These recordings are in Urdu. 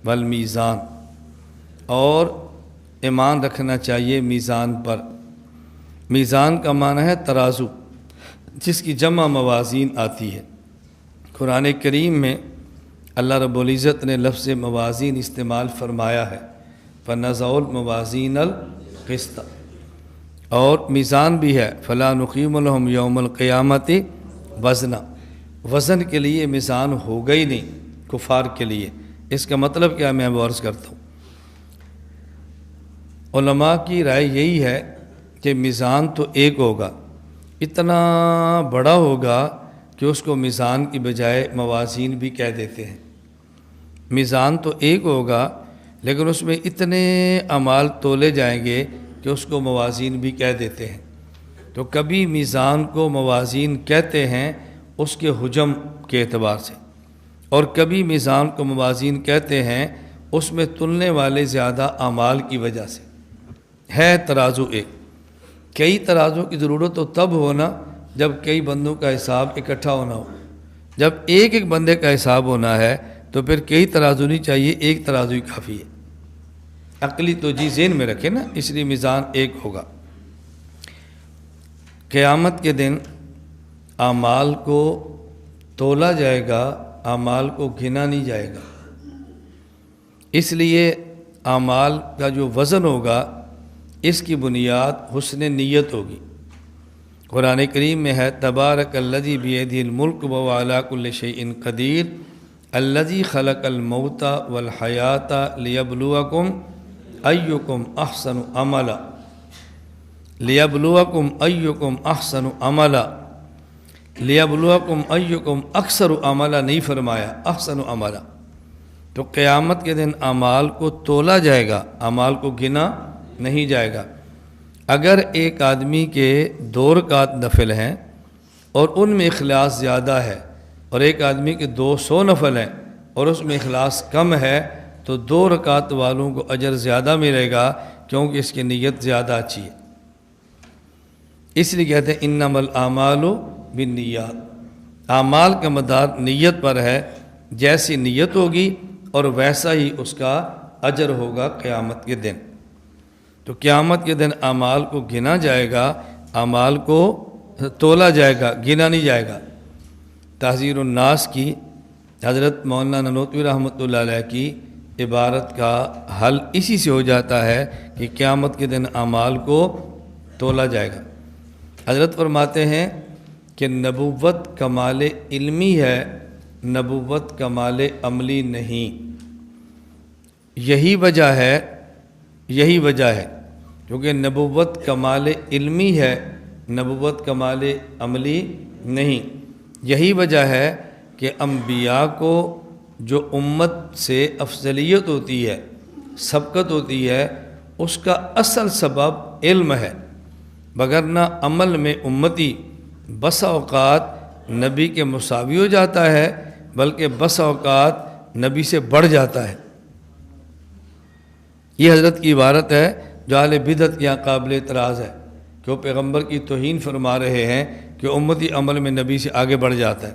والمیزان، اور ایمان رکھنا چاہیے میزان پر۔ میزان کا معنی ہے ترازو، جس کی جمع موازین آتی ہے۔ قرآن کریم میں اللہ رب العزت نے لفظ موازین استعمال فرمایا ہے، فَنَزَعُ الْمَوَازِينَ الْقِسْطَ، اور میزان بھی ہے فَلَا نُقِيمُ لَهُمْ يَوْمَ الْقِيَامَةِ وزنا، وزن کے لیے میزان ہوگا ہی نہیں کفار کے لیے۔ اس کا مطلب کیا میں عرض کرتا ہوں۔ علماء کی رائے یہی ہے کہ میزان تو ایک ہوگا، اتنا بڑا ہوگا کہ اس کو میزان کی بجائے موازین بھی کہہ دیتے ہیں۔ میزان تو ایک ہوگا لیکن اس میں اتنے اعمال تولے جائیں گے کہ اس کو موازین بھی کہہ دیتے ہیں۔ تو کبھی میزان کو موازین کہتے ہیں اس کے حجم کے اعتبار سے، اور کبھی میزان کو موازین کہتے ہیں اس میں تلنے والے زیادہ اعمال کی وجہ سے۔ ہے ترازو ایک، کئی ترازو کی ضرورت تو تب ہونا جب کئی بندوں کا حساب اکٹھا ہونا ہو۔ جب ایک ایک بندے کا حساب ہونا ہے تو پھر کئی ترازو نہیں چاہیے، ایک ترازو ہی کافی ہے۔ عقلی تو ذہن میں رکھے نا، اس لیے میزان ایک ہوگا۔ قیامت کے دن اعمال کو تولا جائے گا، اعمال کو گنا نہیں جائے گا۔ اس لیے اعمال کا جو وزن ہوگا اس کی بنیاد حسن نیت ہوگی۔ قرآن کریم میں ہے تبارک الذی بیدہ الملک وہو علی کل شیء قدیر الذی خلق الموت والحیات لیبلوکم ایکم احسن عملا، لیبلوکم ایکم احسن عملا، لیبلوکم ایکم اکثر عملا نہیں فرمایا، احسن عملا۔ تو قیامت کے دن اعمال کو تولا جائے گا، اعمال کو گنا نہیں جائے گا۔ اگر ایک آدمی کے 2 رکعت نفل ہیں اور ان میں اخلاص زیادہ ہے، اور ایک آدمی کے 200 نفل ہیں اور اس میں اخلاص کم ہے، تو 2 رکعت والوں کو اجر زیادہ ملے گا کیونکہ اس کی نیت زیادہ اچھی ہے۔ اس لیے کہتے ہیں انما الاعمال بالنیات، اعمال کا مدار نیت پر ہے، جیسی نیت ہوگی اور ویسا ہی اس کا اجر ہوگا قیامت کے دن۔ تو قیامت کے دن اعمال کو گنا جائے گا، اعمال کو تولا جائے گا، گنا نہیں جائے گا۔ تحذیر الناس کی حضرت مولانا نانوتوی رحمۃ اللہ علیہ کی عبارت کا حل اسی سے ہو جاتا ہے کہ قیامت کے دن اعمال کو تولا جائے گا۔ حضرت فرماتے ہیں کہ نبوت کمال علمی ہے، نبوت کمال عملی نہیں۔ یہی وجہ ہے کیونکہ نبوت کمال علمی ہے، نبوت کمال عملی نہیں۔ یہی وجہ ہے کہ انبیاء کو جو امت سے افضلیت ہوتی ہے، سبقت ہوتی ہے، اس کا اصل سبب علم ہے، وگرنہ عمل میں امتی بسا اوقات نبی کے مساوی ہو جاتا ہے، بلکہ بسا اوقات نبی سے بڑھ جاتا ہے۔ یہ حضرت کی عبارت ہے جو اہل بدعت کے یہاں قابل اعتراض ہے کہ وہ پیغمبر کی توہین فرما رہے ہیں کہ امتی عمل میں نبی سے آگے بڑھ جاتا ہے۔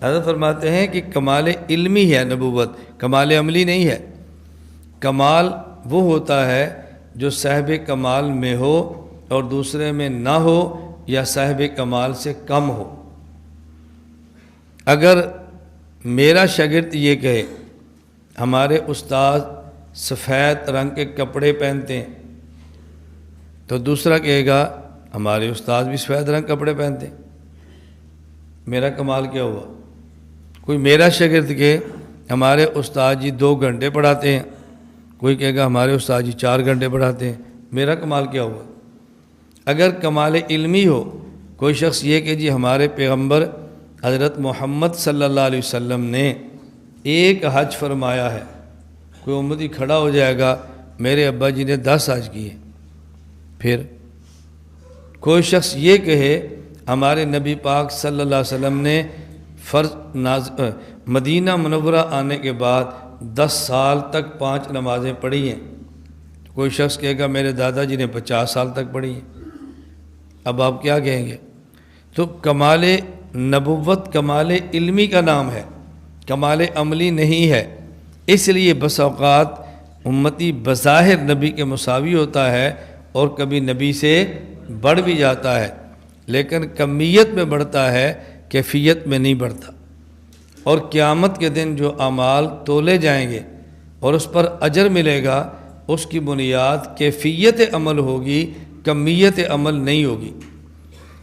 حضرت فرماتے ہیں کہ کمال علمی ہے نبوت، کمال عملی نہیں ہے۔ کمال وہ ہوتا ہے جو صاحب کمال میں ہو اور دوسرے میں نہ ہو، یا صاحب کمال سے کم ہو۔ اگر میرا شاگرد یہ کہے ہمارے استاد سفید رنگ کے کپڑے پہنتے ہیں، تو دوسرا کہے گا ہمارے استاد بھی سفید رنگ کپڑے پہنتے ہیں، میرا کمال کیا ہوا؟ کوئی میرا شاگرد کہ ہمارے استاد جی 2 گھنٹے پڑھاتے ہیں، کوئی کہے گا ہمارے استاد جی 4 گھنٹے پڑھاتے ہیں، میرا کمال کیا ہوا؟ اگر کمال علمی ہو، کوئی شخص یہ کہ جی ہمارے پیغمبر حضرت محمد صلی اللہ علیہ وسلم نے ایک حج فرمایا ہے، کوئی امتی کھڑا ہو جائے گا میرے ابا جی نے 10 حج کیے۔ پھر کوئی شخص یہ کہے ہمارے نبی پاک صلی اللہ علیہ وسلم نے مدینہ منورہ آنے کے بعد 10 سال تک 5 نمازیں پڑھی ہیں، کوئی شخص کہے گا میرے دادا جی نے 50 سال تک پڑھی ہیں۔ اب آپ کیا کہیں گے؟ تو کمال نبوت کمال علمی کا نام ہے، کمال عملی نہیں ہے۔ اس لیے بس اوقات امتی بظاہر نبی کے مساوی ہوتا ہے اور کبھی نبی سے بڑھ بھی جاتا ہے، لیکن کمیت میں بڑھتا ہے، کیفیت میں نہیں بڑھتا۔ اور قیامت کے دن جو اعمال تولے جائیں گے اور اس پر اجر ملے گا، اس کی بنیاد کیفیت عمل ہوگی، کمیت عمل نہیں ہوگی۔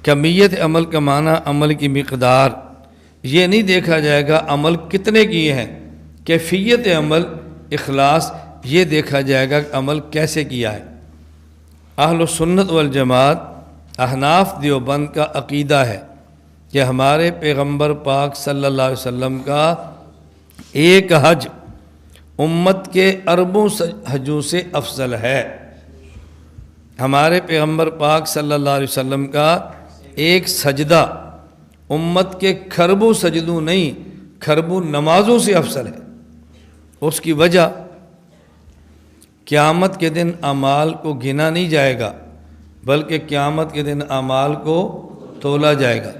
کمیت عمل کا معنی عمل کی مقدار، یہ نہیں دیکھا جائے گا عمل کتنے کیے ہیں۔ کیفیت عمل، اخلاص، یہ دیکھا جائے گا کہ عمل کیسے کیا ہے۔ اہل السنت والجماعت احناف دیوبند کا عقیدہ ہے کہ ہمارے پیغمبر پاک صلی اللہ علیہ وسلم کا ایک حج امت کے اربوں حجوں سے افضل ہے۔ ہمارے پیغمبر پاک صلی اللہ علیہ وسلم کا ایک سجدہ امت کے کھربوں سجدوں نہیں، کھربوں نمازوں سے افضل ہے۔ اس کی وجہ قیامت کے دن اعمال کو گنا نہیں جائے گا، بلکہ قیامت کے دن اعمال کو تولا جائے گا،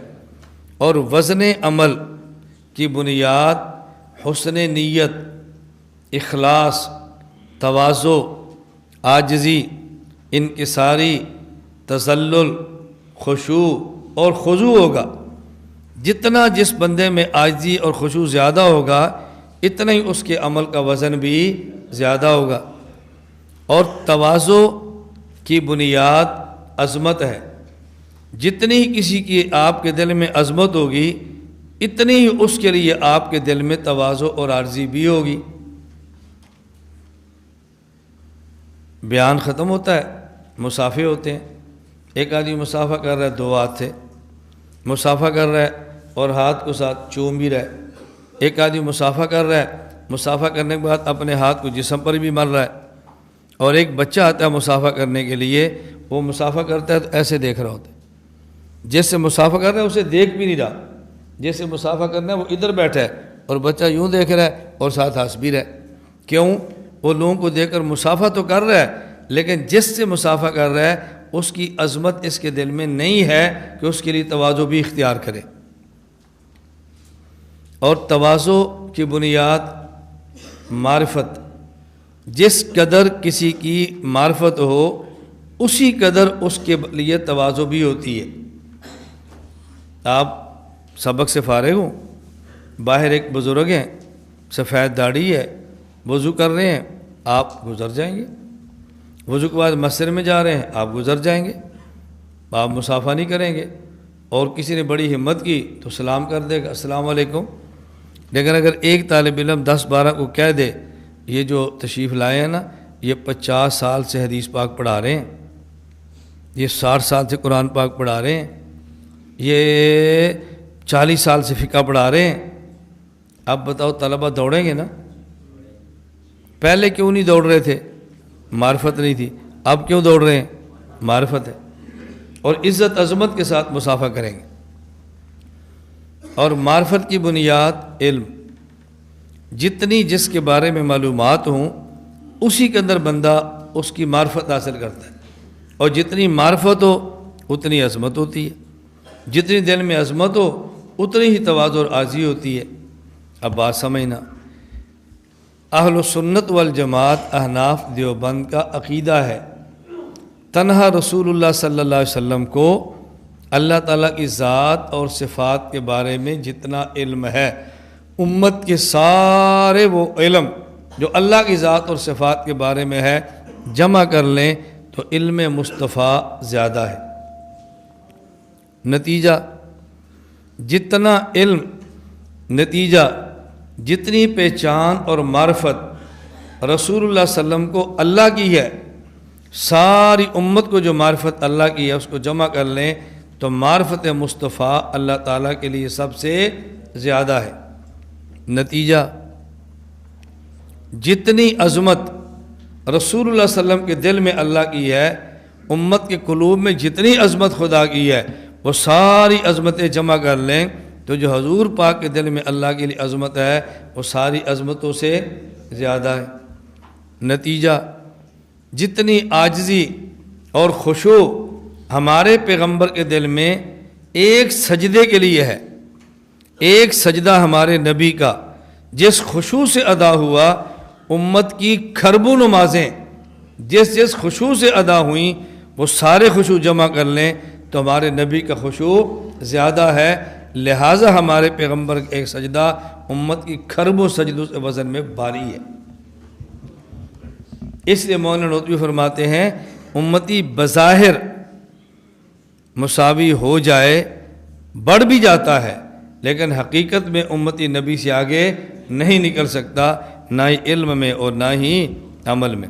اور وزن عمل کی بنیاد حسن نیت، اخلاص، تواضع، عاجزی، انکساری، تذلل، خشوع اور خضوع ہوگا۔ جتنا جس بندے میں عاجزی اور خشوع زیادہ ہوگا، اتنا ہی اس کے عمل کا وزن بھی زیادہ ہوگا۔ اور تواضع کی بنیاد عظمت ہے۔ جتنی ہی کسی کی آپ کے دل میں عظمت ہوگی، اتنی ہی اس کے لیے آپ کے دل میں تواضع اور عاجزی بھی ہوگی۔ بیان ختم ہوتا ہے، مصافحے ہوتے ہیں۔ ایک آدمی مصافحہ کر رہا ہے، دو ہاتھ سے مصافحہ کر رہا ہے اور ہاتھ کو ساتھ چوم بھی رہا ہے۔ ایک آدمی مصافحہ کر رہا ہے، مصافحہ کرنے کے بعد اپنے ہاتھ کو جسم پر بھی مل رہا ہے۔ اور ایک بچہ آتا ہے مصافحہ کرنے کے لیے، وہ مصافحہ کرتا ہے تو ایسے دیکھ رہا ہوتا ہے، جیسے مصافحہ کر رہا ہے اسے دیکھ بھی نہیں رہا، جیسے مصافحہ کرنا ہے وہ ادھر بیٹھا ہے اور بچہ یوں دیکھ رہا ہے اور ساتھ ہنس بھی رہا ہے۔ کیوں؟ وہ لوگوں کو دیکھ کر مصافحہ تو کر رہا ہے، لیکن جس سے مصافحہ کر رہا ہے اس کی عظمت اس کے دل میں نہیں ہے کہ اس کے لیے تواضع بھی اختیار کرے۔ اور تواضع کی بنیاد معرفت، جس قدر کسی کی معرفت ہو اسی قدر اس کے لیے تواضع بھی ہوتی ہے۔ آپ سبق سے فارغ ہوں، باہر ایک بزرگ ہیں، سفید داڑھی ہے، وضو کر رہے ہیں، آپ گزر جائیں گے۔ وضو کے بعد مسجد میں جا رہے ہیں، آپ گزر جائیں گے، آپ مصافحہ نہیں کریں گے۔ اور کسی نے بڑی ہمت کی تو سلام کر دے گا، السلام علیکم۔ لیکن اگر ایک طالب علم 10-12 کو کہہ دے یہ جو تشریف لائے ہیں نا، یہ 50 سال سے حدیث پاک پڑھا رہے ہیں، یہ 60 سال سے قرآن پاک پڑھا رہے ہیں، یہ 40 سال سے فقہ پڑھا رہے ہیں، اب بتاؤ طلبہ دوڑیں گے نا؟ پہلے کیوں نہیں دوڑ رہے تھے؟ معرفت نہیں تھی۔ اب کیوں دوڑ رہے ہیں؟ معرفت ہے۔ اور عزت عظمت کے ساتھ مصافحہ کریں گے۔ اور معرفت کی بنیاد علم، جتنی جس کے بارے میں معلومات ہوں اسی کے اندر بندہ اس کی معرفت حاصل کرتا ہے، اور جتنی معرفت ہو اتنی عظمت ہوتی ہے، جتنی دل میں عظمت ہو اتنی ہی تواضع اور عاجزی ہوتی ہے۔ اب بات سمجھنا، اہل السنت والجماعت احناف دیوبند کا عقیدہ ہے تنہا رسول اللہ صلی اللہ علیہ وسلم کو اللہ تعالیٰ کی ذات اور صفات کے بارے میں جتنا علم ہے، امت کے سارے وہ علم جو اللہ کی ذات اور صفات کے بارے میں ہے جمع کر لیں تو علم مصطفیٰ زیادہ ہے۔ نتیجہ جتنا علم، نتیجہ جتنی پہچان اور معرفت رسول اللہ صلی اللہ علیہ وسلم کو اللہ کی ہے، ساری امت کو جو معرفت اللہ کی ہے اس کو جمع کر لیں تو معرفت مصطفیٰ اللہ تعالیٰ کے لیے سب سے زیادہ ہے۔ نتیجہ جتنی عظمت رسول اللہ صلی اللہ علیہ وسلم کے دل میں اللہ کی ہے، امت کے قلوب میں جتنی عظمت خدا کی ہے وہ ساری عظمتیں جمع کر لیں تو جو حضور پاک کے دل میں اللہ کے لیے عظمت ہے وہ ساری عظمتوں سے زیادہ ہے۔ نتیجہ جتنی عاجزی اور خشوع ہمارے پیغمبر کے دل میں ایک سجدے کے لیے ہے، ایک سجدہ ہمارے نبی کا جس خشوع سے ادا ہوا امت کی کھربوں نمازیں جس جس خشوع سے ادا ہوئیں وہ سارے خشوع جمع کر لیں تو ہمارے نبی کا خشوع زیادہ ہے، لہٰذا ہمارے پیغمبر کا ایک سجدہ امت کی کھربوں سجدوں سے وزن میں بھاری ہے۔ اس لیے مولانا نوتوی فرماتے ہیں امتی بظاہر مساوی ہو جائے، بڑھ بھی جاتا ہے، لیکن حقیقت میں امتی نبی سے آگے نہیں نکل سکتا، نہ ہی علم میں اور نہ ہی عمل میں۔